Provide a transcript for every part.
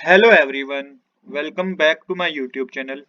Hello everyone, welcome back to my YouTube channel.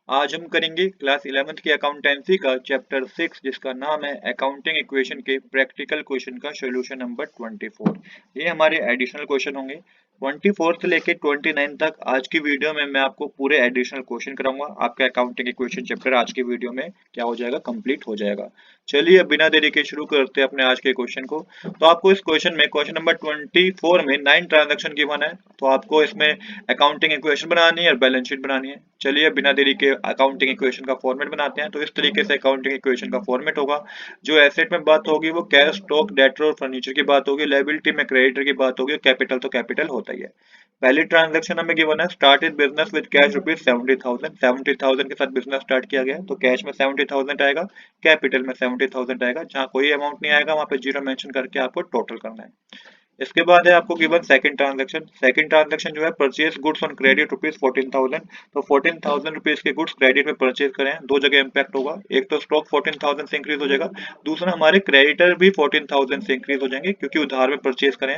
आज हम करेंगे क्लास 11th की अकाउंटेंसी का चैप्टर 6 जिसका नाम है अकाउंटिंग इक्वेशन के प्रैक्टिकल क्वेश्चन का सॉल्यूशन नंबर 24। ये हमारे एडिशनल क्वेश्चन होंगे 24 से लेके 29 तक। आज की वीडियो में मैं आपको पूरे एडिशनल क्वेश्चन कराऊंगा। आपका अकाउंटिंग इक्वेशन चैप्टर आज की वीडियो में क्या हो जाएगा, कंप्लीट हो जाएगा। चलिए अब बिना देरी के शुरू करते हैं अपने आज के क्वेश्चन को। तो आपको इस क्वेश्चन में क्वेश्चन नंबर 24 में 9 ट्रांजेक्शन गिवन है। तो आपको इसमें अकाउंटिंग इक्वेशन बनानी है और बैलेंस शीट बनानी है। चलिए बिना देरी के अकाउंटिंग इक्वेशन का फॉर्मेट बनाते हैं। तो इस तरीके से अकाउंटिंग इक्वेशन का फॉर्मेट होगा। जो एसेट में बात होगी वो कैश, स्टॉक, डेटर और फर्नीचर की बात होगी। लायबिलिटी में क्रेडिटर की बात होगी। कैपिटल तो कैपिटल होता ही है। पहली ट्रांजैक्शन हमें गिवन है, started business with cash rupees 70,000। 70,000 के साथ बिजनेस स्टार्ट किया गया। तो कैश में 70,000 आएगा, कैपिटल में 70,000 आएगा। जहां कोई अमाउंट नहीं आएगा वहां पे जीरो मेंशन करके आपको टोटल करना है। इसके बाद है आपको given second transaction. Second transaction जो है, purchase goods on credit rupees 14,000। तो 14,000 रुपीज के गुड्स क्रेडिट में परचेज करें। दो जगह इंपैक्ट होगा, एक तो स्टॉक 14,000 से इंक्रीज हो जाएगा, दूसरा हमारे क्रेडिटर भी 14,000 से इंक्रीज हो जाएंगे क्योंकि उधार में परचेज करें।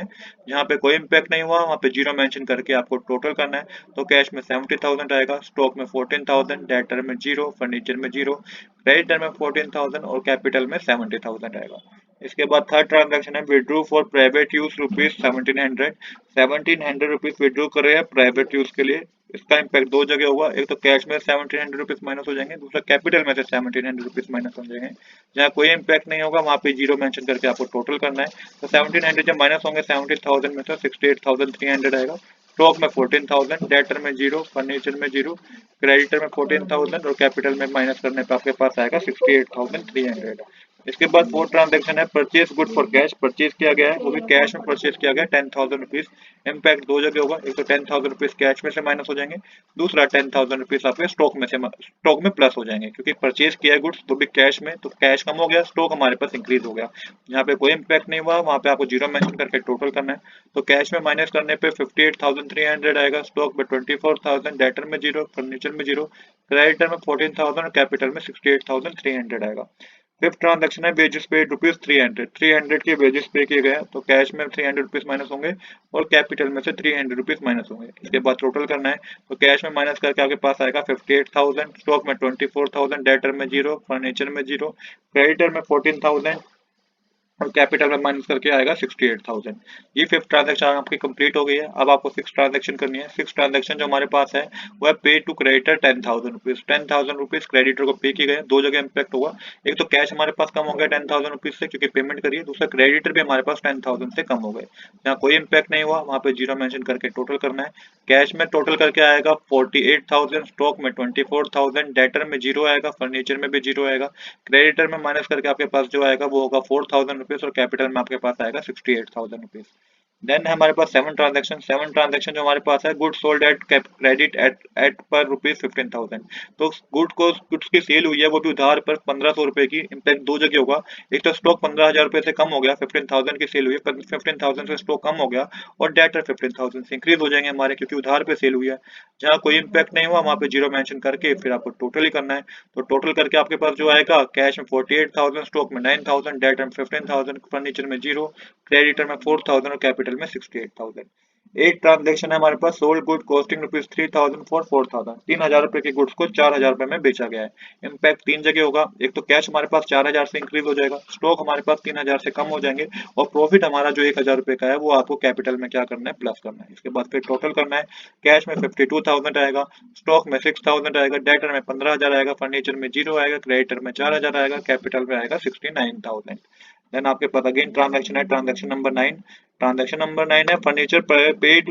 जहां पे कोई इंपैक्ट नहीं हुआ वहां पे जीरो मेंशन करके आपको टोटल करना है। तो कैश में 70,000 आएगा, स्टॉक में 14,000, डेटर में जीरो, फर्नीचर में जीरो, क्रेडिटर में 14,000 और कैपिटल में 70,000 आएगा। इसके बाद थर्ड ट्रांजैक्शन है, withdrew for private use rupees 1700। 1700 rupees withdrew कर रहे हैं प्राइवेट यूज के लिए। इसका इम्पैक्ट दो जगह होगा, एक तो कैश में 1700 रुपीज माइनस हो जाएंगे, दूसरा कैपिटल में से 1700 रुपीज माइनस हो जाएंगे। जहाँ कोई इम्पैक्ट नहीं होगा वहां पे जीरो मेंशन करके आपको टोटल करना है। तो 1700 जब माइनस होंगे 70,000 में से 68,300 आएगा। स्टॉक में 14,000, डेटर में जीरो, फर्नीचर में जीरो, क्रेडिटर में 14,000 और कैपिटल में माइनस करने पे आपके पास आएगा 68,300। इसके बाद फोर्थ ट्रांजेक्शन है, purchase good for cash. Purchase किया गया है, वो भी कैश में परचेज किया गया है 10,000 रुपीज। इम्पैक्ट दो जगह होगा, एक तो 10,000 रुपीज कैश में से माइनस हो जाएंगे, दूसरा 10,000 रुपीज आपके स्टॉक में प्लस हो जाएंगे क्योंकि परचेज किया है गुड्स वो भी कैश में, तो कैश कम हो गया, स्टॉक हमारे पास इंक्रीज हो गया। यहाँ पे कोई इम्पैक्ट नहीं हुआ वहां पे आपको जीरो मेंशन करके टोटल करना है। तो कैश में माइनस करने पे 58,300 आएगा, स्टॉक में 24,000, डेटर में जीरो, फर्नीचर में जीरो, क्रेडिटर में 14,000 और कैपिटल में 68,300 आएगा। फिफ्थ ट्रांजैक्शन है, वेजेस पेड रुपीज 300। 300 के वेजेस पे किए गए हैं, तो कैश में 300 रुपीज माइनस होंगे और कैपिटल में से 300 रुपीज माइनस होंगे। इसके बाद टोटल करना है। तो कैश में माइनस करके आपके पास आएगा 58,000, स्टॉक में 24,000, डेटर में जीरो, फर्नीचर में जीरो, क्रेडिटर में 14,000 और कैपिटल में माइनस करके आएगा 68,000। ये फिफ्थ ट्रांजैक्शन आपकी कंप्लीट हो गई है। अब आपको सिक्स ट्रांजैक्शन करनी है। सिक्स ट्रांजैक्शन जो हमारे पास है वो है, pay to creditor 10,000 rupees. 10,000 rupees creditor को पे किए गए। दो जगह इंपैक्ट होगा, एक तो कैश हमारे पास कम हो गया 10,000 रुपीज से क्योंकि पेमेंट करिए, दूसरा क्रेडिटर भी हमारे पास 10,000 से कम हो गए। जहाँ कोई इंपैक्ट नहीं हुआ वहां पे जीरो मेंशन करके टोटल करना है। कैश में टोटल करके आएगा 48,000, स्टॉक में 24,000, डेटर में जीरो आएगा, फर्नीचर में भी जीरो आएगा, क्रेडिटर में माइनस करके आपके पास जो आएगा वो होगा 4,000 रुपीज और कैपिटल में आपके पास आएगा 68,000 रुपीज। देन हमारे पास सेवन ट्रांजेक्शन। सेवन ट्रांजेक्शन जो हमारे पास है, good sold at credit at पर रुपीज 15,000। तो गुड्स की सेल हुई है वो भी उधार पर 1,500 रुपए की। इम्पैक्ट दो जगह होगा, एक तो स्टॉक 15,000 रुपए से कम हो गया, 15,000 की सेल हुई है, 15,000 से स्टॉक कम हो गया, और डेटर 15,000 से इंक्रीज हो जाएंगे हमारे क्योंकि उधार पे सेल हुई है। जहाँ कोई इम्पैक्ट नहीं हुआ वहां पे जीरो मेंशन करके फिर आपको टोटल ही करना है। तो टोटल करके आपके पास जो आएगा, कैश में 48,000, स्टॉक में 9,000, डेटर में 15,000, फर्नीचर में जीरो, क्रेडिटर में 4,000 और कैपिटल में 68,000। एक ट्रांजेक्शन है हमारे पास, sold good costing rupees 3,000 for 4,000। 3,000 रुपए के गुड्स को 4,000 रुपए में बेचा गया है। इम्पैक्ट तीन जगह होगा, एक तो कैश हमारे पास 4,000 से इंक्रीज हो जाएगा, स्टॉक हमारे पास 3,000 से कम हो जाएंगे, और प्रॉफिट हमारा जो 1,000 रुपए का है वो आपको कैपिटल में क्या करना है, प्लस करना है। इसके बाद फिर टोटल करना है। कैश में 52,000 आएगा, स्टॉक में 6,000 आएगा, डेटर में 15,000 आएगा, फर्नीचर में जीरो आएगा, क्रेडिटर में 4,000 आएगा, कैपिटल में आएगा 69,000। देन आपके पास अगेन ट्रांजैक्शन है, ट्रांजैक्शन नंबर 9। ट्रांजैक्शन नंबर 9 है, फर्नीचर पेड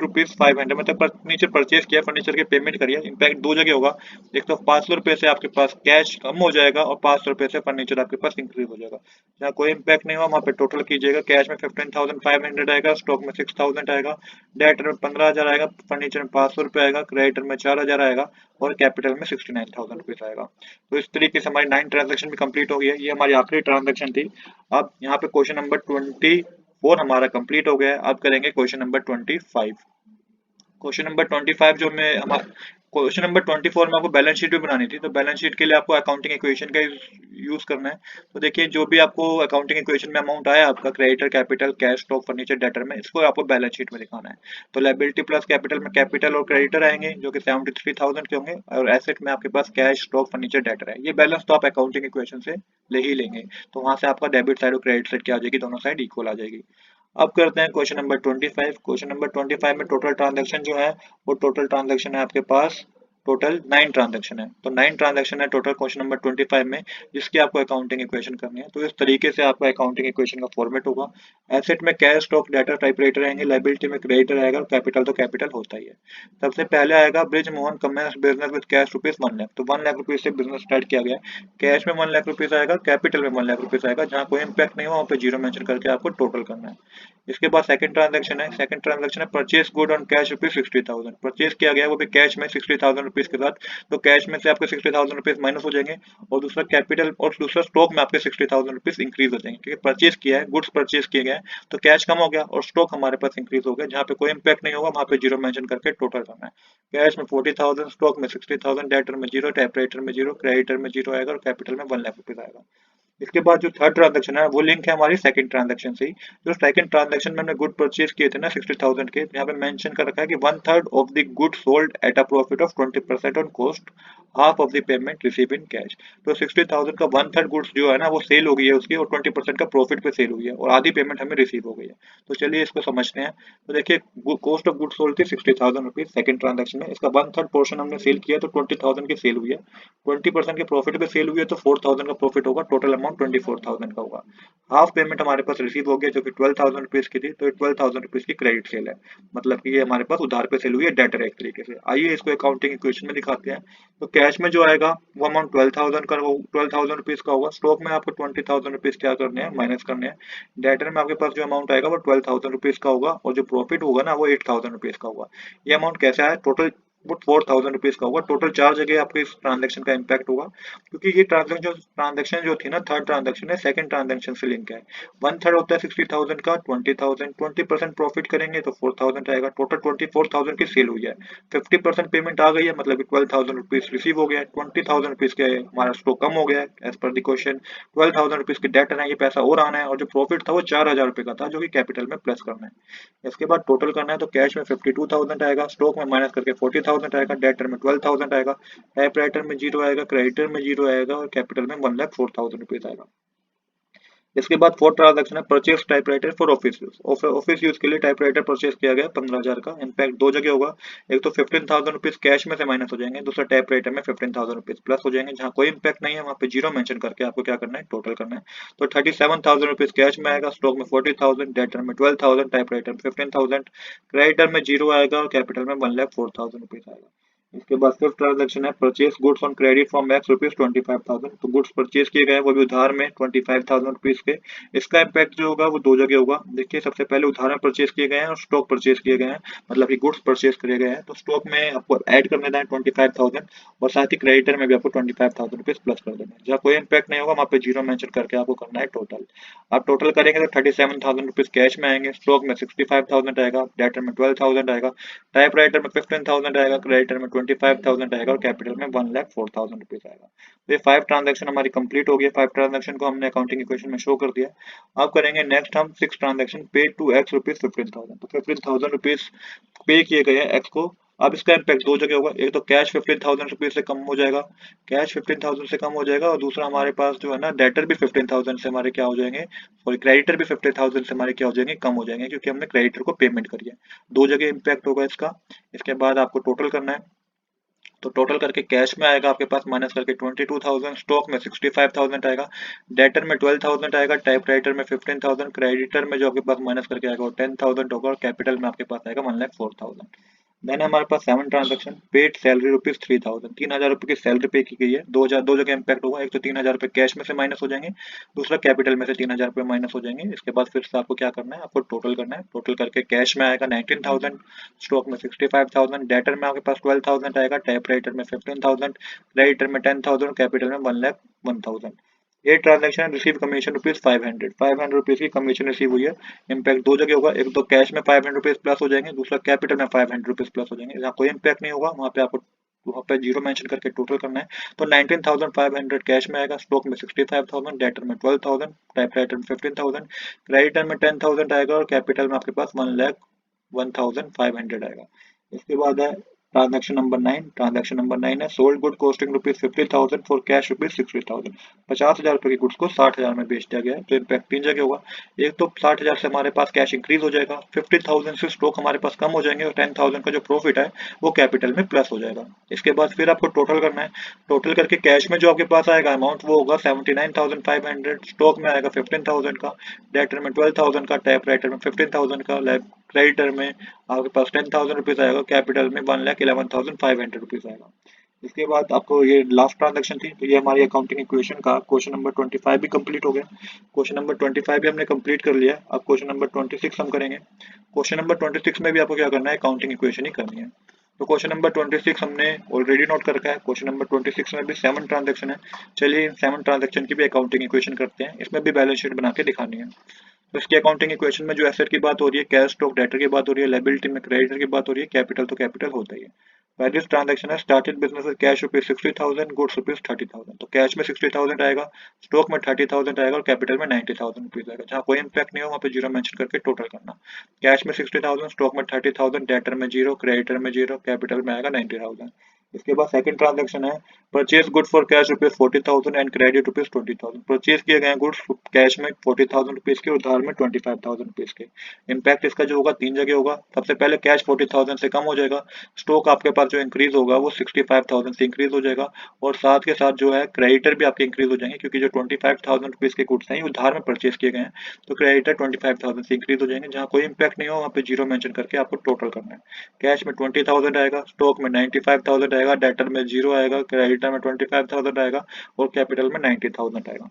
रुपीज 500। मतलब फर्नीचर परचेज किया, फर्नीचर की पेमेंट करिए। इम्पैक्ट दो जगह होगा, एक तो 500 रुपए से आपके पास कैश कम हो जाएगा और 500 रुपए से फर्नीचर आपके पास इंक्रीज हो जाएगा। जहाँ कोई इम्पैक्ट नहीं हुआ वहाँ पे टोटल कीजिएगा। कैश में 15,500 आएगा, स्टॉक में 6,000 आएगा, डेटर में 15,000 आएगा, फर्नीचर में 500 रुपए आएगा, क्रेडिटर में 4,000 आएगा और कैपिटल में 69,000 रुपीज आएगा। तो इस तरीके से हमारी 9 ट्रांजेक्शन भी कंप्लीट हो गई है। ये हमारी आखिरी ट्रांजेक्शन थी। अब यहाँ पे क्वेश्चन नंबर 24 हमारा कंप्लीट हो गया है। अब करेंगे क्वेश्चन नंबर 25। क्वेश्चन नंबर 25 जो में क्वेश्चन नंबर 24 में आपको बैलेंस शीट भी बनानी थी, तो बैलेंस शीट के लिए आपको अकाउंटिंग इक्वेशन का यूज करना है। तो देखिए जो भी आपको अकाउंटिंग इक्वेशन में अमाउंट आया आपका creditor, capital, cash, stock, furniture, debtor में, इसको आपको बैलेंस शीट में दिखाना है। तो लायबिलिटी प्लस कैपिटल में कैपिटल और क्रेडिटर आएंगे जो कि 73,000 के होंगे, और एसेट में आपके पास कैश, स्टॉक, फर्नीचर, डेटर है। ये बैलेंस तो आप अकाउंटिंग इक्वेशन से ले ही लेंगे, तो वहां से आपका डेबिट साइड और क्रेडिट साइड क्या आ जाएगी, दोनों साइड इक्वल आ जाएगी। अब करते हैं क्वेश्चन नंबर 25। क्वेश्चन नंबर 25 में टोटल ट्रांजैक्शन जो है वो टोटल ट्रांजैक्शन है आपके पास, टोटल 9 ट्रांजैक्शन है। तो 9 ट्रांजैक्शन है टोटल क्वेश्चन नंबर 25 में, जिसकी आपको अकाउंटिंग इक्वेशन करनी है। तो इस तरीके से आपका अकाउंटिंग इक्वेशन का फॉर्मेट होगा। एसेट में कैश, स्टॉक, डेटर, टाइपराइटर आएंगे, लायबिलिटी में क्रेडिटर आएगा, और कैपिटल तो कैपिटल होता ही है। सबसे पहले आएगा Brij Mohan commence business with cash rupees 1 lakh. तो 1 लाख रुपीज से बिजनेस स्टार्ट किया गया है। कैश में 1 लाख रुपीज आएगा, कैपिटल में 1 लाख रुपीज आएगा, जहाँ कोई इम्पैक्ट नहीं हो वहाँ पे जीरो मेंशन करके आपको टोटल करना है। इसके बाद सेकंड ट्रांजैक्शन है। सेकंड ट्रांजैक्शन है purchase good on cash rupees 60,000। Purchase किया गया वो भी कैश में 60,000 रुपीज के साथ। तो कैश में से आपके 60,000 रुपीज माइनस हो जाएंगे, और दूसरा कैपिटल और दूसरा स्टॉक में आपके 60,000 रुपीज इंक्रीज हो जाएंगे, क्योंकि परचेज किया है, गुड्स परचेज किए गए, तो कैश कम हो गया और स्टॉक हमारे पास इंक्रीज हो गया। जहाँ पे कोई इम्पैक्ट नहीं होगा वहाँ पे जीरो मेंशन करके टोटल करना है। कैश में 40,000, स्टॉक में 60,000, डेटर में जीरो, टाइपराइटर में जीरो, क्रेडिटर में जीरो आएगा, और कैपिटल में 1 लाख रुपीज आएगा। इसके बाद जो थर्ड ट्रांजैक्शन है वो लिंक है हमारी सेकंड ट्रांजैक्शन से ही। जो सेकंड ट्रांजैक्शन में हमने गुड परचेज किए थे ना 60,000 के, यहाँ पे मेंशन कर रखा है कि 1/3 of the good sold at a profit of 20% on cost, half of the payment receive in cash. तो 60,000 का 1/3 गुड्स जो है ना वो सेल हो गई है उसकी, और 20% का प्रॉफिट पे सेल हुई है, और आधी पेमेंट हमें रिसीव हो गई है। तो चलिए इसको समझते हैं। तो देखिए कॉस्ट ऑफ गुड सोल्ड थी 60,000 रुपीज सेकंड ट्रांजैक्शन में, इसका 1/3 पोर्शन हमने सेल किया तो 20,000 की सेल हुई है। 20% के प्रॉफिट पे सेल हुई है तो 4,000 का प्रॉफिट होगा, टोटल अमाउंट 24,000 का होगा। हाफ पेमेंट हमारे पास रिसीव हो गया जो कि 12,000 रुपीज की थी, तो 12,000 रुपीज की क्रेडिट सेल है, मतलब कि ये हमारे पास उधार पे सेल हुई है, डेटर है एक तरीके से। आइए इसको अकाउंटिंग इक्वेशन में दिखाते हैं। तो कैश में जो आएगा वो अमाउंट 12,000 का, 12,000 रुपीज का होगा। स्टॉक में आपको 20,000 रुपीज क्या करने हैं, माइनस करने हैं। डेटर में आपके पास जो अमाउंट आएगा वो 12,000 रुपीज का होगा, और जो प्रॉफिट होगा ना वो 8,000 रुपीज का होगा। ये अमाउंट कैसा है, टोटल वो 4,000 रुपीज का होगा। टोटल 4 जगह आपके इस ट्रांजेक्शन का इम्पैक्ट होगा, क्योंकि ये ट्रांजेक्शन जो थी ना, थर्ड ट्रांजेक्शन है, सेकंड ट्रांजेक्शन से लिंक है। 1/3 होता है 60,000 का 20,000, 20% प्रॉफिट करेंगे तो 4,000 आएगा। टोटल 24,000 की सेल हुई है, 50% पेमेंट आ गई है, मतलब 12,000 रुपीज रिसीव हो गया है, 20,000 रुपीज के हमारा स्टॉक कम हो गया है as per the question, 12,000 rupees के डेट है, ये पैसा और आना है, और जो प्रॉफिट था वो 4,000 रुपए का था जो कि कैपिटल में प्लस करना है। इसके बाद टोटल करना है, तो कैश में 52,000 आएगा, स्टॉक में माइनस करके 40,000 आएगा, डेटर में 12,000 आएगा, टाइपराइटर में जीरो आएगा, क्रेडिटर में जीरो आएगा, और कैपिटल में 1,04,000 रुपीज आएगा। इसके बाद फोर्थ ट्रांजैक्शन है purchase typewriter for office use. Office use के लिए टाइपराइटर परचेज किया गया 15,000 का। इम्पैक्ट दो जगह होगा, एक तो 15,000 रुपीज कैश में से माइनस हो जाएंगे, दूसरा टाइपराइटर में 15,000 रुपीज प्लस हो जाएंगे। जहाँ कोई इम्पैक्ट नहीं है वहाँ पे जीरो मेंशन करके आपको क्या करना है, टोटल करना है। तो 37,000 रुपीज कैश में आएगा, स्टॉक में 40,000, डेटर में 12,000, टाइपराइटर में 15,000, क्रेडिटर में जीरो आएगा, और कैपिटल में 1,04,000 रुपीज आएगा। इसके बाद फिफ्थ ट्रांजैक्शन है purchase goods on credit from max rupees 25,000। तो गुड्स परचेज किए गए हैं वो भी उधार में 25,000 रुपीज के। इसका इम्पैक्ट जो होगा वो दो जगह होगा। देखिए सबसे पहले उधार में परचेज किए गए हैं और स्टॉक परचेज किए गए हैं, मतलब कि गुड्स परचेज किए गए हैं, तो स्टॉक में आपको ऐड कर देना है 25,000, और साथ ही क्रेडिटर में भी आपको 25,000 रुपीज प्लस कर देना है। जहाँ कोई इम्पैक्ट नहीं होगा वहाँ पे जीरो मेंशन करके आपको करना है टोटल। आप टोटल करेंगे तो 37,000 रुपीज कैश में आएंगे, स्टॉक में 65,000 आएगा, डेटर में 12,000 आएगा, टाइपराइटर में 15,000 आएगा, क्रेडिटर में 25,000 आएगा, और कैपिटल में 1,04,000 रुपीज आएगा। तो ये 5 ट्रांजैक्शन हमारी कंप्लीट हो गई। 5 ट्रांजैक्शन को हमने अकाउंटिंग इक्वेशन में शो कर दिया। अब करेंगे नेक्स्ट हम 6 ट्रांजैक्शन पे टू एक्स रुपीज 15,000। तो 15,000 रुपीज पे किए गए हैं एक्स को। अब इसका इम्पैक्ट दो जगह होगा, एक तो कैश 15,000 रुपीज से कम हो जाएगा, कैश 15,000 से कम हो जाएगा, और दूसरा हमारे पास जो है ना डेटर भी 15,000 से हमारे क्या हो जाएंगे, सॉरी क्रेडिटर भी 15,000 से हमारे क्या हो जाएंगे, कम हो जाएंगे, क्योंकि हमने क्रेडिटर को पेमेंट करी है। दो जगह इम्पैक्ट होगा इसका। इसके बाद आपको टोटल करना है, तो टोटल करके कैश में आएगा आपके पास माइनस करके 22,000, स्टॉक में 65,000 आएगा, डेटर में 12,000 आएगा, टाइपराइटर में 15,000, क्रेडिटर में जो आपके पास माइनस करके आएगा वो 10,000 होगा, और कैपिटल में आपके पास आएगा 1,04,000। देन हमारे पास 7 ट्रांजैक्शन पेड सैलरी रुपीज 3,000। 3,000 रुपए की सैलरी पे की गई है। दो जगह इम्पैक्ट होगा, एक तो 3,000 रुपए कैश में से माइनस हो जाएंगे, दूसरा कैपिटल में से 3,000 रुपए माइनस हो जाएंगे। इसके बाद फिर से आपको क्या करना है, आपको टोटल करना है। टोटल करके कैश में आएगा 19,000, स्टॉक में 65,000, डेटर में आपके पास 12,000 आएगा, टाइपराइटर में 15,000, क्रेडिटर में 10,000, कैपिटल में 1,01,000। ये transaction receive commission rupees 500 rupees की कमीशन रिसीव हुई है। इम्पैक्ट दो जगह होगा, एक तो कैश में 500 रुपीज प्लस हो जाएंगे, दूसरा कैपिटल में 500 रुपीज प्लस हो जाएंगे। जहाँ कोई इम्पैक्ट नहीं होगा वहाँ पे आपको वहाँ पे जीरो मेंशन करके टोटल करना है। तो 19,500 कैश में आएगा, स्टॉक में 65,000, डेटर में 12,000, टाइपराइटर में 15,000, क्रेडिटर में 10,000 आएगा और कैपिटल में आपके पास 1,01,500 आएगा। इसके बाद है ट्रांजैक्शन नंबर 9। ट्रांजैक्शन नंबर 9 है sold good costing rupees 50,000 for cash rupees 60,000। 50,000 रुपए की गुड्स को 60,000 में बेच दिया गया है। तो इम्पैक्ट तीन जगह होगा। एक तो 60,000 से हमारे पास कैश इंक्रीज हो जाएगा, 50,000 से स्टॉक हमारे पास कम हो जाएंगे और 10,000 का जो प्रॉफिट है वो कैपिटल में प्लस हो जाएगा। इसके बाद फिर आपको टोटल करना है। टोटल करके कैश में जो आपके पास आएगा अमाउंट वो होगा 79,500, स्टॉक में आएगा 15,000 का, डेटर में 12,000 का, टाइप राइटर में 15,000 का, क्रेडिटर में आपके पास 10,000 रुपीज आएगा, कैपिटल में 1,11,500 रुपीज आएगा। इसके बाद आपको ये लास्ट ट्रांजैक्शन थी, तो ये हमारी अकाउंटिंग इक्वेशन का क्वेश्चन नंबर 25 भी कंप्लीट हो गया। क्वेश्चन नंबर 25 भी हमने कंप्लीट कर लिया। अब क्वेश्चन नंबर 26 हम करेंगे। क्वेश्चन नंबर 26 में भी आपको क्या करना है, अकाउंटिंग इक्वेशन ही करनी है। तो क्वेश्चन नंबर 26 हमने ऑलरेडी नोट कर रखा है। क्वेश्चन नंबर 26 में भी 7 ट्रांजैक्शन है। चलिए 7 ट्रांजैक्शन की भी अकाउंटिंग इक्वेशन करते हैं। इसमें भी बैलेंस शीट बना के दिखानी है। तो इसकी अकाउंटिंग इक्वेशन में जो एसेट की बात हो रही है, कैश स्टॉक डेटर की बात हो रही है, लायबिलिटी में क्रेडिटर की बात हो रही है, कैपिटल तो कैपिटल होता ही है। पहली ट्रांजैक्शन है started business with cash rupees 60,000, goods rupees 30,000। तो कैश में 60,000 आएगा, स्टॉक में 30,000 आएगा और कैपिटल में 90,000 रुपीज आएगा। जहाँ कोई इंपैक्ट नहीं हो वहाँ पे जीरो मेंशन करके टोटल करना। कैश में 60,000, स्टॉक में 30,000, डेटर में जीरो, क्रेडिटर में जीरो, कैपिटल में आएगा 90,000। इसके बाद सेकंड ट्रांजैक्शन है purchase good for cash rupees 40,000 and credit rupees 20,000। Purchase किए गए गुड्स कैश में 40,000 रुपीज के, उधार में 25,000 रुपीज के। इम्पैक्ट इसका जो होगा तीन जगह होगा। सबसे पहले कैश 40,000 से कम हो जाएगा, स्टॉक आपके पास जो इंक्रीज होगा वो 65,000 से इंक्रीज हो जाएगा और साथ के साथ जो है क्रेडिटर भी आपके इंक्रीज हो जाएंगे, क्योंकि जो 25,000 रुपीज के गुड्स हैं उधार में परचेज किए गए हैं, तो क्रेडिटर 25,000 से इंक्रीज हो जाएंगे। जहाँ कोई इम्पैक्ट नहीं हो वहाँ पे जीरो मेंशन करके आपको टोटल करना है। कैश में 20,000 आएगा, स्टॉक में 95,000 आएगा, डेटर में जीरो आएगा, क्रेडिटर में 25,000 आएगा और कैपिटल में 90,000 आएगा।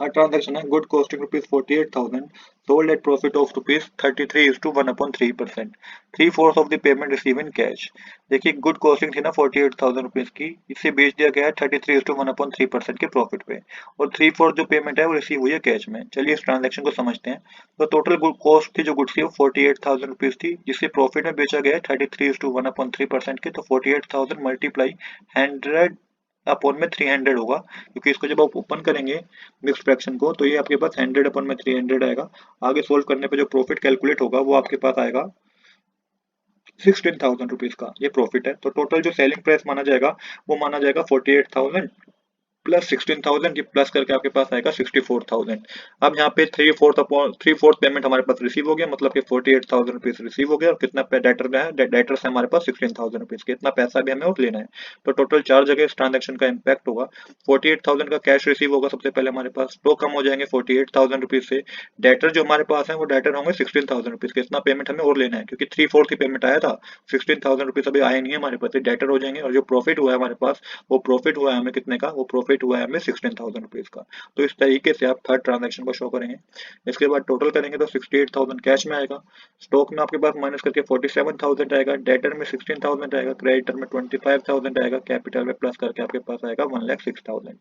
थर्ड ट्रांजैक्शन है good costing rupees 48,000 sold at profit of rupees 33:1/3%, 3/4 of the payment receive in cash. देखिए गुड कॉस्टिंग थी ना 48,000 रुपीज की, इसे बेच दिया गया है 33:1/3% के प्रॉफिट पे और 3/4 जो पेमेंट है वो रिसीव हुई है कैश में। चलिए इस ट्रांजैक्शन को समझते हैं। तो टोटल गुड कॉस्ट थी जो गुड्स थी वो 48,000 रुपीज थी, जिसे प्रॉफिट में बेचा गया है 33:1/3% के। तो 48,000 मल्टीप्लाई 100 अपॉन में 300 होगा, क्योंकि इसको जब आप ओपन करेंगे मिक्स फ्रैक्शन को तो ये आपके पास 100 अपॉन में 300 आएगा। आगे सोल्व करने पे जो प्रॉफिट कैलकुलेट होगा वो आपके पास आएगा 16,000 रुपीज का, ये प्रॉफिट है। तो टोटल जो सेलिंग प्राइस माना जाएगा वो माना जाएगा 48,000 प्लस 16,000 की प्लस करके आपके पास आएगा 64,000। अब यहाँ पे 3/4 पेमेंट हमारे पास रिसीव हो गया, मतलब कि 48,000 रुपीज रिसीव हो गया और कितना डेटर में है, डेटर से हमारे पास 16,000 रुपीज के, इतना पैसा भी हमें और लेना है। तो टोटल चार जगह इस ट्रांजेक्शन का इम्पैक्ट होगा। 48,000 का कैश रिसीव होगा सबसे पहले हमारे पास, तो कम हो जाएंगे 48,000 रुपीज से। डेटर जो हमारे पास है वो डेटर होंगे 16,000 रुपीज के, इतना पेमेंट हमें और लेना है, क्योंकि 3/4 की पेमेंट आया था, 16,000 रुपीज अभी आए नहीं है हमारे पास, डेटर हो जाएंगे। और जो प्रॉफिट हुआ है हमारे पास, वो प्रॉफिट हुआ है हमें कितने का, वो प्रॉफिट हुआ है हमें 16,000 रुपीज का। तो इस तरीके से आप थर्ड ट्रांजैक्शन को शो करेंगे। इसके बाद टोटल करेंगे तो 68,000 कैश में आएगा, स्टॉक में आपके पास माइनस करके 47,000 आएगा, डेटर में 16,000 आएगा, क्रेडिटर में 25,000 आएगा, कैपिटल में प्लस करके आपके पास आएगा 1,06,000।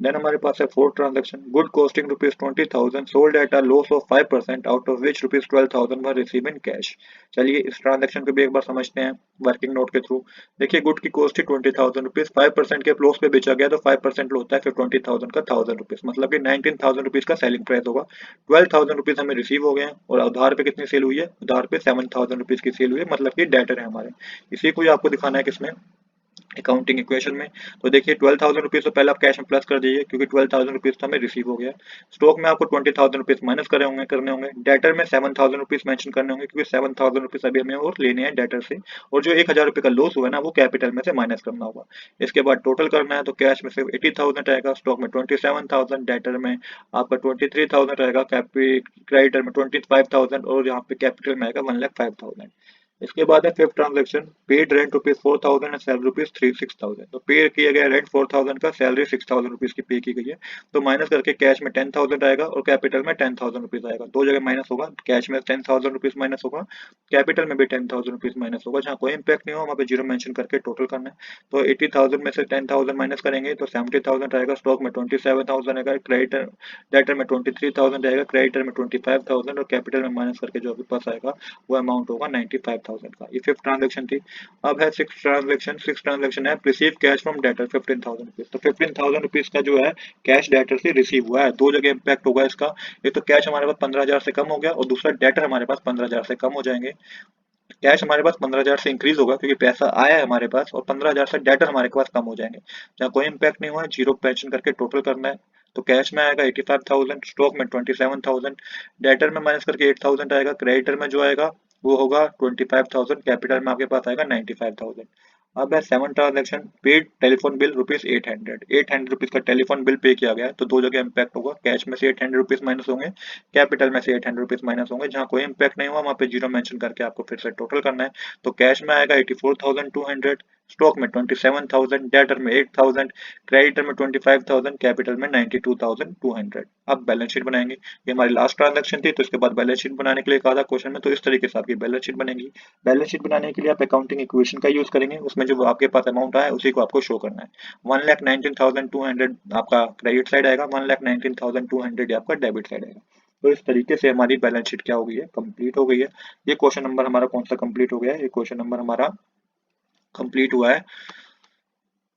देन हमारे पास है fourth transaction good costing rupees 20,000 sold at a loss of 5% out of which rupees 12,000 were receive in cash. चलिए इस ट्रांजैक्शन को भी एक बार समझते हैं वर्किंग नोट के थ्रू। देखिए गुड की कॉस्ट थी 20,000 रुपीज, 5% के लॉस पे बेचा गया तो 5% होता है फिर 20,000 का 1,000 रुपीज, मतलब कि 19,000 रुपीज का सेलिंग प्राइस होगा। 12,000 रुपीज हमें रिसीव हो गए हैं और उधार पे कितनी सेल हुई है, उधार पे 7,000 रुपीज की सेल हुई है, मतलब कि डेटर है हमारे। इसी को ही आपको दिखाना है किसमें, अकाउंटिंग इक्वेशन में। तो देखिए 12,000 रुपीज तो पहले आप कैश में प्लस कर दीजिए, क्योंकि 12,000 रुपीज तो हमें रिसीव हो गया। स्टॉक में आपको 20,000 रुपीज माइनस करने होंगे। डेटर में 7,000 रुपीज मेंशन करने होंगे, क्योंकि 7,000 रुपीज अभी हमें और लेने हैं डेटर से, और जो 1,000 रुपए का लॉस हुआ है ना वो कैपिटल में से माइनस करना होगा। इसके बाद टोटल करना है, तो कैश में सिर्फ 80,000 आएगा, स्टॉक में 27,000, डेटर में आपका 23,000 आएगा, क्रेडिटर में 25,000 और यहाँ पे कैपिटल में आएगा 1,05,000। इसके बाद है fifth transaction paid rent rupees 4,000 and salary rupees 6,000। तो पे किया गया रेंट 4,000 का, सैलरी 6,000 रुपीज की पे की गई है। तो माइनस करके कैश में 10,000 आएगा और कैपिटल में 10,000 रुपीज आएगा, दो जगह माइनस होगा, कैश में 10,000 रुपीज माइनस होगा, कैपिटल में भी 10,000 रुपीज माइनस होगा। जहाँ कोई इंपैक्ट नहीं हो वहाँ पे जीरो मेंशन करके टोटल करना है। तो 80,000 में से 10,000 माइनस करेंगे तो 70,000 आएगा, स्टॉक में 27,000 आएगा, क्रेडिटर डेटर में 23,000 आएगा, क्रेडिटर में 25,000 और कैपिटल में माइनस करके जो आपके पास आएगा वो अमाउंट होगा 25,000 का, ये 5th ट्रांजेक्शन थी। अब है 6th ट्रांजेक्शन है receive cash from debtor 15,000 rupees. तो 15,000 रुपीज का जो है कैश डेटर से रिसीव हुआ है, दो जगह इम्पैक्ट होगा इसका। एक तो कैश हमारे पास 15,000 से कम हो गया और दूसरा डेटर हमारे पास 15,000 से कम हो जाएंगे। कैश हमारे पास 15,000 से इंक्रीज होगा क्योंकि पैसा आया है हमारे पास, और 15,000 से डेटर हमारे पास कम हो जाएंगे। जहाँ कोई इम्पैक्ट नहीं हुआ है, जीरो पेंशन करके टोटल करना है। तो कैश में आएगा 85,000, स्टॉक में 27,000, डेटर में माइनस करके 8,000 आएगा, क्रेडिटर में जो आएगा वो होगा 25,000, कैपिटल में आपके पास आएगा 95,000। अब है 7 transaction paid telephone bill rupees 800 rupees का टेलीफोन बिल पे किया गया है। तो दो जगह इम्पैक्ट होगा, कैश में से 800 रुपीज माइनस होंगे, कैपिटल में से 800 रुपीज माइनस होंगे। जहाँ कोई इम्पैक्ट नहीं हुआ वहाँ पे जीरो मेंशन करके आपको फिर से टोटल करना है। तो कैश में आएगा 84,200, स्टॉक में 27,000, डेटर में 8,000, क्रेडिटर में 25,000, कैपिटल में 92,200। अब बैलेंस शीट बनाएंगे। ये हमारी लास्ट ट्रांजेक्शन थी, तो इसके बाद बैलेंस शीट बनाने के लिए कहा था क्वेश्चन में, तो इस तरीके से आपकी बैलेंस शीट बनेगी। बैलेंस शीट बनाने के लिए आप अकाउंटिंग इक्वेशन का यूज करेंगे, उसमें जो आपके पास अमाउंट आया उसी को आपको शो करना है। 1,19,200 आपका क्रेडिट साइड आएगा, 1,19,200 आपका डेबिट साइड आएगा। तो इस तरीके से हमारी बैलेंस शीट क्या हो गई है, कंप्लीट हो गई है। ये क्वेश्चन नंबर हमारा कौन सा कंप्लीट हो गया है, ये क्वेश्चन नंबर हमारा कंप्लीट हुआ है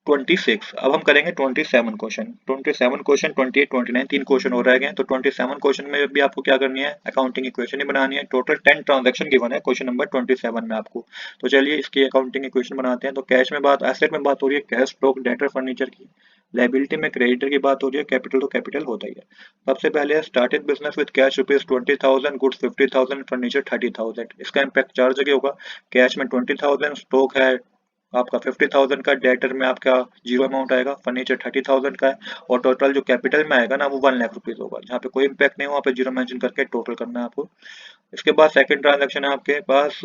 26। अब हम करेंगे 27 क्वेश्चन। 27 क्वेश्चन, 28, 29 तीन क्वेश्चन हो रह गए हैं। तो 27 क्वेश्चन में भी आपको क्या करनी है, अकाउंटिंग इक्वेशन ही बनानी है। टोटल 10 ट्रांजैक्शन गिवन है क्वेश्चन नंबर 27 में आपको। तो चलिए इसकी अकाउंटिंग इक्वेशन बनाते हैं। तो कैश में बात, एसेट में बात हो रही है कैश, स्टॉक, डेटर, फर्नीचर की। लायबिलिटी में क्रेडिटर की बात हो रही है, कैपिटल तो कैपिटल होता ही है। सबसे पहले started business with cash rupees 20,000, goods 50,000, furniture 30,000। इसका इम्पैक्ट चार जगह होगा, कैश में 20,000, स्टॉक है आपका 50,000 का, डेटर में आपका जीरो अमाउंट आएगा, फर्नीचर 30,000 का है, और टोटल जो कैपिटल में आएगा ना वो 1 लाख रुपीज होगा। जहाँ पे कोई इम्पैक्ट नहीं हो वहाँ पे जीरो मेंशन करके टोटल करना है आपको। इसके बाद सेकंड ट्रांजैक्शन है आपके पास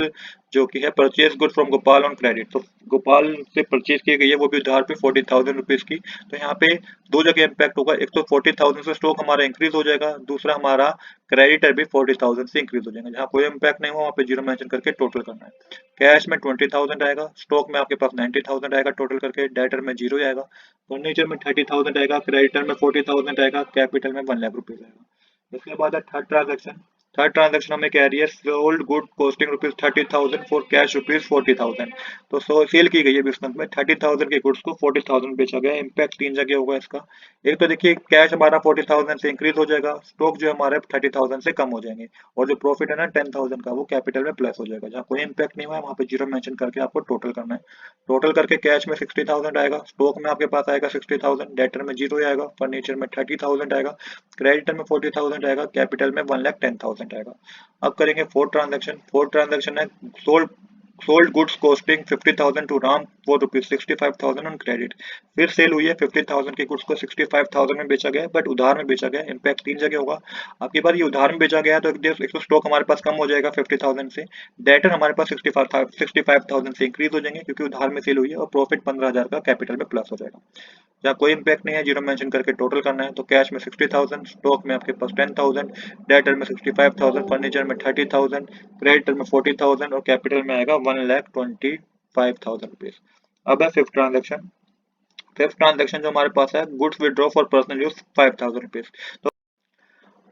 जो कि है purchase good from Gopal on credit. तो गोपाल से परचेज की गई है वो भी उधार पे 40,000 रुपीज की। तो यहाँ पे दो जगह इम्पैक्ट होगा, एक तो 40,000 से स्टॉक हमारा इंक्रीज हो जाएगा, दूसरा हमारा क्रेडिटर भी 40,000 से इंक्रीज हो जाएगा। जहाँ कोई इम्पैक्ट नहीं हुआ वहाँ पे जीरो मेंशन करके टोटल करना है। कैश में 20,000 आएगा, स्टॉक में आपके पास 90,000 आएगा टोटल करके, डेटर में जीरो आएगा, फर्नीचर में 30,000 आएगा, क्रेडिटर में 40,000 आएगा, कैपिटल में 1 लाख रुपीज आएगा। इसके बाद है थर्ड ट्रांजेक्शन। थर्ड ट्रांजेक्शन हमें कह रही है sold good costing rupees 30,000 for cash rupees 40,000। तो सेल की गई है बिजनेस में 30,000 के गुड्स को 40,000 बेचा गया। इम्पैक्ट तीन जगह होगा इसका। एक तो देखिए कैश हमारा 40,000 से इंक्रीज हो जाएगा, स्टॉक जो हमारे 30,000 से कम हो जाएंगे, और जो प्रॉफिट है ना 10,000 का वो कैपिटल में प्लस हो जाएगा। जहाँ कोई इम्पैक्ट नहीं हुआ है वहाँ पे जीरो मेंशन करके आपको टोटल करना है। टोटल करके कैश में 60,000 आएगा, स्टॉक में आपके पास आएगा 60,000, डेटर में जीरो आएगा, फर्नीचर में 30,000 आएगा, क्रेडिटर में 40,000 आएगा, कैपिटल में 1,10,000 आएगा। अब करेंगे फोर्थ ट्रांजेक्शन। फोर्थ ट्रांजेक्शन है sold goods costing 50,000 to Ram for rupees 65,000 on credit. फिर सेल हुई है 50,000 के गुड्स को 65,000 में बेचा गया, बट उधार में बेचा गया। इम्पैक्ट तीन जगह होगा। आपकी बार ये उधार में बेचा गया है तो एक तो स्टॉक हमारे पास कम हो जाएगा 50,000 से, डेटर हमारे पास 65,000 से इंक्रीज हो जाएंगे क्योंकि उधार में सेल हुई है, और प्रॉफिट 15,000 का कैपिटल में प्लस हो जाएगा। जहाँ कोई इम्पैक्ट नहीं है जीरो मेंशन करके टोटल करना है। तो कैश में 60,000, स्टॉक में आपके पास 10,000, डेटर में 65,000, फर्नीचर में 30,000, क्रेडिटर में 40,000, और कैपिटल में आएगा 1,25,000 रुपीज। अब है फिफ्थ ट्रांजेक्शन। फिफ्थ ट्रांजेक्शन जो हमारे पास है goods withdraw for personal use 5,000 rupees. तो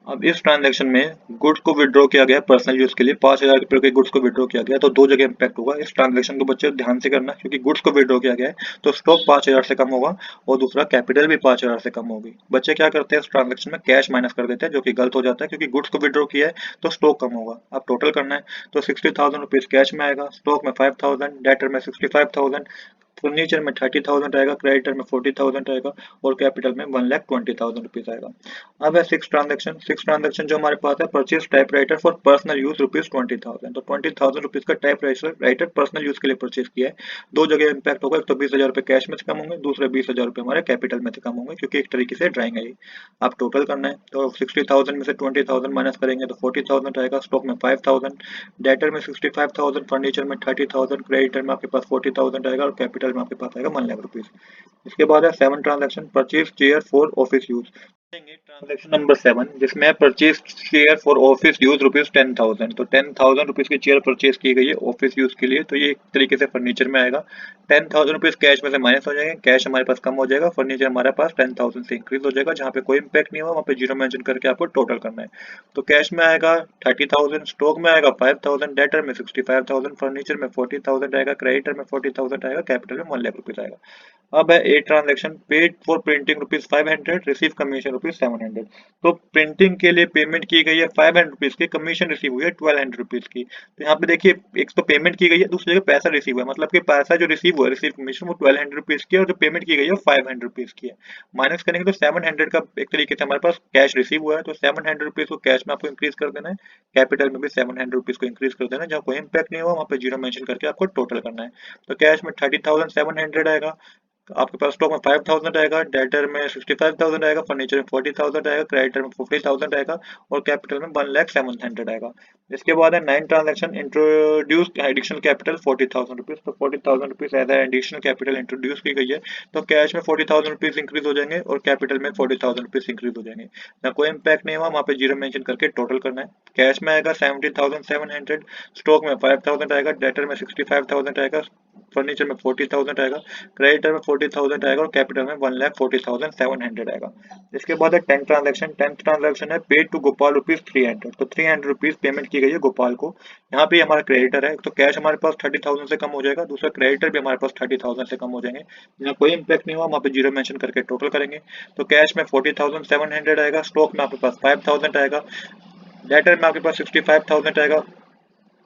अब इस ट्रांजैक्शन में गुड्स को विड्रॉ किया गया पर्सनल यूज के लिए, 5,000 रुपए के गुड्स को विड्रॉ किया गया। तो दो जगह इम्पैक्ट होगा। इस ट्रांजैक्शन को बच्चे ध्यान से करना क्योंकि गुड्स को विड्रॉ किया गया है तो स्टॉक 5,000 से कम होगा, और दूसरा कैपिटल भी 5,000 से कम होगी। बच्चे क्या करते हैं इस ट्रांजैक्शन में कैश माइनस कर देते हैं, जो कि गलत हो जाता है क्योंकि गुड्स को विड्रॉ किया है तो स्टॉक कम होगा। अब टोटल करना है तो 60,000 रुपीज कैश में आएगा, स्टॉक में 5,000, डेटर में 65,000, फर्नीचर में 30,000 आएगा, क्रेडिटर में 40,000 आएगा, और कैपिटल में 1,20,000 रुपीज आएगा। अब है सिक्स ट्रांजेक्शन। सिक्स ट्रांजेक्शन जो हमारे पास है purchase type writer for personal use rupees 20,000। तो 20,000 रुपीज का टाइप राइटर पर्सनल यूज के लिए परचेज किया है। दो जगह इम्पैक्ट होगा, एक तो 20,000 रुपए कैश में से कम होंगे, दूसरे 20,000 रुपए हमारे कैपिटल में से कम होंगे क्योंकि एक तरीके से ड्राइंग है ये। आप टोटल करना है तो 60,000 में से 20,000 माइनस करेंगे तो 40,000 आएगा, स्टॉक में 5,000, डेटर में 65,000, फर्नीचर में 30,000, क्रेडिटर में आपके पास 40,000 आएगा, और कैपिटल में आपके पास आएगा 1 लाख रुपीज। इसके बाद है seven transaction purchase chair for office use. Transaction number 7 जिसमें purchase share for office use rupees 10,000। तो 10,000 रुपीज की चेयर परचेज की गई है ऑफिस यूज के लिए, तो ये एक तरीके से फर्नीचर में आएगा। 10,000 रुपीज कैश में से माइनस हो जाएंगे, कैश हमारे पास कम हो जाएगा, फर्नीचर हमारे पास 10,000 से इंक्रीज हो जाएगा। जहाँ पे कोई इंपैक्ट नहीं हुआ वहाँ पे जीरो मेंशन करके आपको टोटल करना है। तो कैश में आएगा 30,000, स्टॉक में आएगा 5,000, डेटर में 65,000, फर्नीचर में 40,000 आएगा, क्रेडिटर में 40,000 आएगा, कैपिटल में 1 लाख रुपीज आएगा। अब है a transaction, paid for printing rupees 500, receive commission rupees 700। तो प्रिंटिंग के लिए पेमेंट की गई है 500 रुपीज की, कमीशन रिसीव हुई है 1200 रुपीज की। तो यहाँ पे देखिए एक तो पेमेंट की गई है, दूसरी जगह पैसा रिसीव हुआ है, मतलब कि पैसा जो रिसीव हुआ है, रिसीव कमीशन, वो 1200 रुपीज की है, और जो पेमेंट की गई है 500 रुपीज की है। माइनस करेंगे तो 700 का एक तरीके से हमारे पास कैश रिसीव हुआ है, तो 700 रुपीज को कैश में आपको इंक्रीज कर देना है, कैपिटल में भी 700 रुपीज को इंक्रीज कर देना है। जहाँ कोई इंपैक्ट नहीं हुआ वहाँ पे जीरो मेंशन करके आपको टोटल करना है। तो कैश में 30,700 आएगा, आपके पास स्टॉक में 5,000 आएगा, डेटर में 65,000 आएगा, फर्नीचर में 40,000 आएगा, क्रेडिटर में 50,000 आएगा, और कैपिटल में 1,07,000 आएगा। इसके बाद है 9 transaction, introduce additional capital 40,000 rupees. तो 40,000 rupees as additional capital introduce की गई है, तो कैश में 40,000 रुपीज इंक्रीज हो जाएंगे और कैपिटल में 40,000 रुपीज इंक्रीज हो जाएंगे। ना कोई इंपैक्ट नहीं हुआ वहाँ पे जीरो मेंशन करके टोटल करना है। कैश में आएगा 70,700, स्टॉक में 5,000 आएगा, डेटर में 65,000 आएगा, फर्नीचर में 40,000 आएगा, क्रेडिटर में 40,000 आएगा, और कैपिटल में 1,40,700 आएगा। इसके बाद है 10 ट्रांजेक्शन, 10th ट्रांजेक्शन है पेड टू गोपाल रुपीज 300। तो 300 रुपीज पेमेंट की गई है गोपाल को। यहाँ पे हमारा क्रेडिटर है, तो कैश हमारे पास 30,000 से कम हो जाएगा, दूसरा क्रेडिटर भी हमारे पास 30,000 से कम हो जाएंगे। यहाँ कोई इंपैक्ट नहीं हुआ वहाँ पे जीरो मेंशन करके टोटल करेंगे। तो कैश में 40,700 आएगा, स्टॉक में आपके पास 5,000 आएगा, डेटर में आपके पास 65,000 आएगा,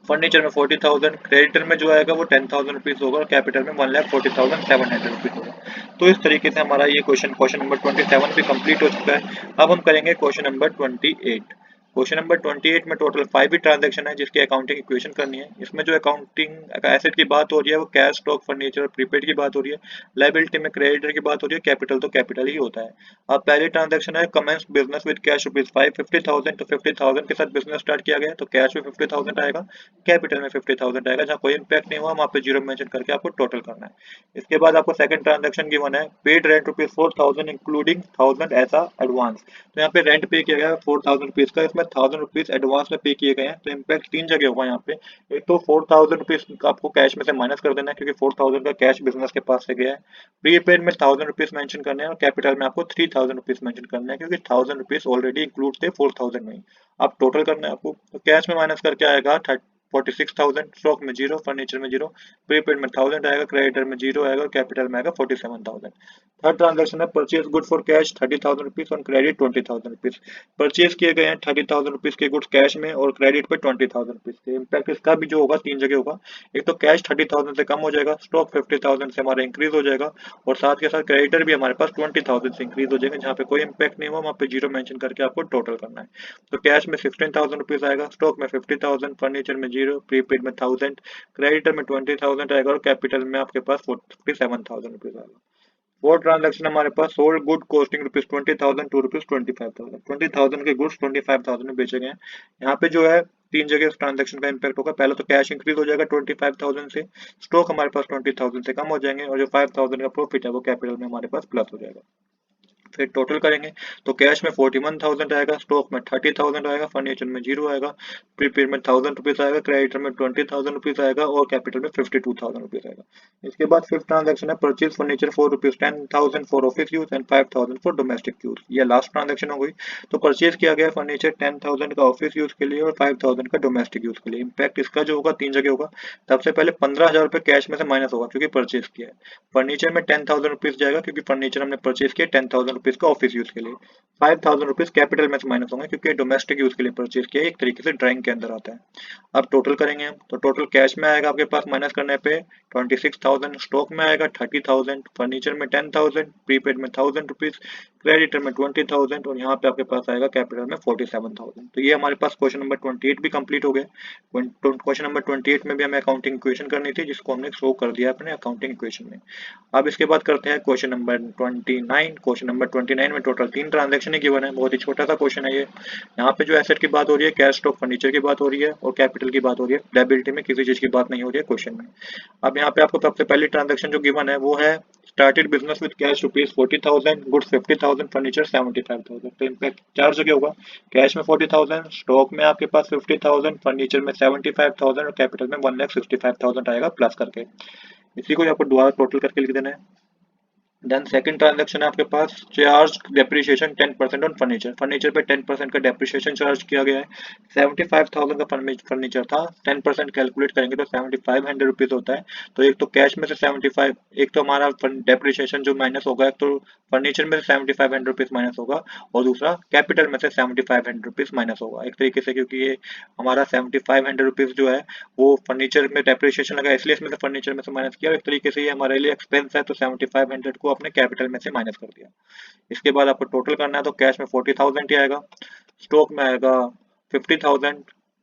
फर्नीचर में 40,000, क्रेडिटर में जो आएगा वो 10,000 रुपीज होगा, और कैपिटल में 1,40,700 रुपीज होगा। तो इस तरीके से हमारा ये क्वेश्चन नंबर 27 भी कंप्लीट हो चुका है। अब हम करेंगे क्वेश्चन नंबर 28। क्वेश्चन नंबर 28 में टोटल 5 ही ट्रांजेक्शन है जिसकी अकाउंटिंग इक्वेशन करनी है। इसमें जो अकाउंटिंग एसेट की बात हो रही है वो कैश, स्टॉक, फर्नीचर और प्रीपेड की बात हो रही है। लायबिलिटी में क्रेडिटर की बात हो रही है, कैपिटल तो कैपिटल ही होता है। अब पहली ट्रांजेक्शन है commence business with cash rupees 50,000। तो 50,000 के साथ बिजनेस स्टार्ट किया गया, तो कैश में 50,000 आएगा, कैपिटल में 50,000 आएगा। जहाँ कोई इंपैक्ट नहीं हुआ वहाँ पे जीरो मेंशन करके आपको टोटल करना है। इसके बाद आपको सेकंड ट्रांजेक्शन गिवन है, पेड रेंट रुपीज 4,000 इंक्लूडिंग 1,000 ऐसा एडवांस। तो यहाँ पे रेंट पे किया गया है 4,000 रुपीज का, इसमें 1,000 रुपीज एडवांस में पे किए गए हैं। तो इम्पैक्ट तीन जगह होगा यहाँ पे। एक तो 4,000 रुपीज आपको कैश में से माइनस कर देना है क्योंकि 4,000 का कैश बिजनेस के पास से गया है। प्रीपेड में 1,000 रुपीज मेंशन करने हैं, और कैपिटल में आपको 3,000 रुपीज मेंशन करना है क्योंकि 1,000 रुपीज ऑलरेडी इंक्लूड थे 4,000 में ही। अब टोटल करना है आपको, तो कैश में माइनस करके आएगा 46,000, स्टॉक में 0, फर्नीचर में 0, प्रीपेड में 1,000 आएगा, क्रेडिटर में 0 आएगा, और कैपिटल में आएगा 47,000। थर्ड ट्रांजेक्शन है purchase good for cash 30,000 rupees on credit 20,000 rupees. Purchase किए गए हैं 30,000 रुपीज के गुड्स कैश में और क्रेडिट पे 20,000 रुपीज के। इम्पैक्ट इसका भी जो होगा तीन जगह होगा। एक तो कैश 30,000 से कम हो जाएगा, स्टॉक 50,000 से हमारा इंक्रीज हो जाएगा, और साथ के साथ क्रेडिटर भी हमारे पास 20,000 से इंक्रीज हो जाएगा। जहाँ पे कोई इंपैक्ट नहीं हुआ वहाँ पे जीरो मेंशन करके आपको टोटल करना है। तो कैश में 16,000 रुपीज आएगा, स्टॉक में 50,000, फर्नीचर में 0, प्रीपेड में 1,000, क्रेडिटर में 20,000 आएगा, और कैपिटल में आपके पास 47,000 रुपीज आएगा। फोर ट्रांजेक्शन हमारे पास sold good costing rupees 20,000 to rupees 25,000। 20,000 के गुड्स 25,000 में बेचे गए हैं। यहाँ पे जो है तीन जगह ट्रांजेक्शन का इंपैक्ट होगा। पहले तो कैश इंक्रीज हो जाएगा 25,000 से, स्टॉक हमारे पास 20,000 से कम हो जाएंगे, और जो 5,000 का प्रॉफिट है वो कैपिटल में हमारे पास प्लस हो जाएगा। फिर टोटल करेंगे तो कैश में 41,000 आएगा, स्टॉक में 30,000 आएगा, फर्नीचर में 0 आएगा, प्रीपेड में 1,000 रुपीज आएगा, क्रेडिटर में 20,000 रुपीज आएगा, और कैपिटल में 52,000 रुपीज आएगा। इसके बाद फिफ्थ ट्रांजेक्शन है purchase furniture for rupees 10,000 for office use and 5,000 for domestic use. ये लास्ट ट्रांजेक्शन हो गई। तो परचेज किया गया फर्नीचर 10,000 का ऑफिस यूज के लिए और 5,000 का डोमेस्टिक यूज के लिए। इम्पैक्ट इसका जो होगा तीन जगह होगा। सबसे पहले 15,000 रुपए कैश में से माइनस होगा क्योंकि परचेज किया है। फर्नीचर में 10,000 रुपीज जाएगा क्योंकि फर्नीचर हमने परचेज किया 10,000 रुपीज का ऑफिस यूज के लिए। 5,000 रुपीज कैपिटल में से माइनस होंगे क्योंकि डोमेस्टिक यूज के लिए परचेज किया, एक तरीके से ड्राइंग के अंदर आता है। अब टोटल करेंगे हम, तो टोटल कैश में आएगा आपके पास माइनस करने पे 26,000, स्टॉक में आएगा 30,000, फर्नीचर में 10,000, प्रीपेड में 1,000 रुपीज, क्रेडिटर में 20,000, और यहाँ पे आपके पास आएगा कैपिटल में 47,000। तो ये हमारे पास क्वेश्चन नंबर 28 भी कंप्लीट हो गया। क्वेश्चन नंबर 28 में भी हमें अकाउंटिंग इक्वेशन करनी थी जिसको हमने शो कर दिया अपने अकाउंटिंग इक्वेशन में। अब इसके बाद करते हैं क्वेश्चन नंबर 29। क्वेश्चन नंबर 29 में टोटल तीन ट्रांजेक्शन ही गिवन है, बहुत ही छोटा सा क्वेश्चन है ये। यहाँ पे जो एसेट की बात हो रही है कैश, स्टॉक, फर्नीचर की बात हो रही है, और कैपिटल की बात हो रही है। लायबिलिटी में किसी चीज की बात नहीं हो रही है क्वेश्चन में। अब यहाँ पे आपको सबसे पहली ट्रांजेक्शन जो गिवन है वो है started business with cash rupees 40,000, goods 50,000 50,000, furniture 75,000। तो इम्पैक्ट चार जगह होगा, कैश में 40,000, स्टॉक में आपके पास 50,000, फर्नीचर में 75,000 और कैपिटल में 1,65,000 आएगा प्लस करके। इसी को आपको दोबारा टोटल करके लिख देना है। देन सेकंड ट्रांजैक्शन है आपके पास charge depreciation 10% on furniture. Furniture पे 10% का डेप्रिसिएशन चार्ज किया गया है। 75,000 का फर्नीचर था, 10% कैलकुलेट करेंगे तो 7,500 रुपीज होता है। तो एक तो कैश में से 75, एक तो हमारा डेप्रिसिएशन जो माइनस होगा, एक तो फर्नीचर में से 7,500 रुपीज माइनस होगा और दूसरा कैपिटल में से 7,500 रुपीज माइनस होगा एक तरीके से, क्योंकि ये हमारा 7,500 रुपीज जो है वो फर्नीचर में डेप्रिसिएशन लगा इसलिए इसमें से फर्नीचर में से माइनस किया, और एक तरीके से ये हमारे लिए एक्सपेंस है तो 7,500 को अपने कैपिटल में से माइनस कर दिया। इसके बाद आपको टोटल करना है तो कैश में 40,000 ही आएगा, स्टॉक में आएगा 50,000,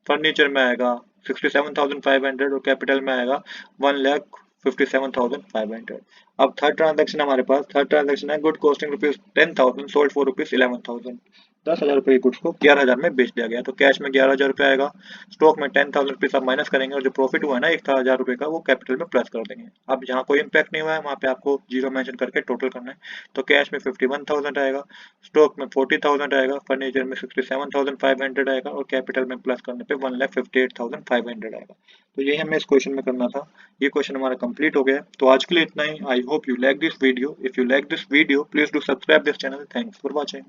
फर्नीचर में आएगा 67,500 और कैपिटल में आएगा 1,57,500। अब थर्ड ट्रांजेक्शन हमारे पास, थर्ड ट्रांजेक्शन है good costing rupees 10,000 sold for rupees 11,000। 10,000 रुपए की गुड्स को 11,000 में बेच दिया गया। तो कैश में 11,000 रुपए आएगा, स्टॉक में 10,000 रुपीज आप माइनस करेंगे और जो प्रॉफिट हुआ है ना 1,000 रुपए का वो कैपिटल में प्लस कर देंगे। अब जहाँ कोई इम्पैक्ट नहीं हुआ है वहाँ पे आपको जीरो मेंशन करके टोटल करना है। तो कैश में 51,000 आएगा, स्टॉक में 40,000 आएगा, फर्नीचर में 67,500 आएगा और कैपिटल में प्लस करने पे 1,58,500 आएगा। तो यही हमें इस क्वेश्चन में करना था। ये क्वेश्चन हमारा कंप्लीट हो गया। तो आज के लिए इतना ही। I hope you like this video. If you like this video please do subscribe this channel. Thanks for watching.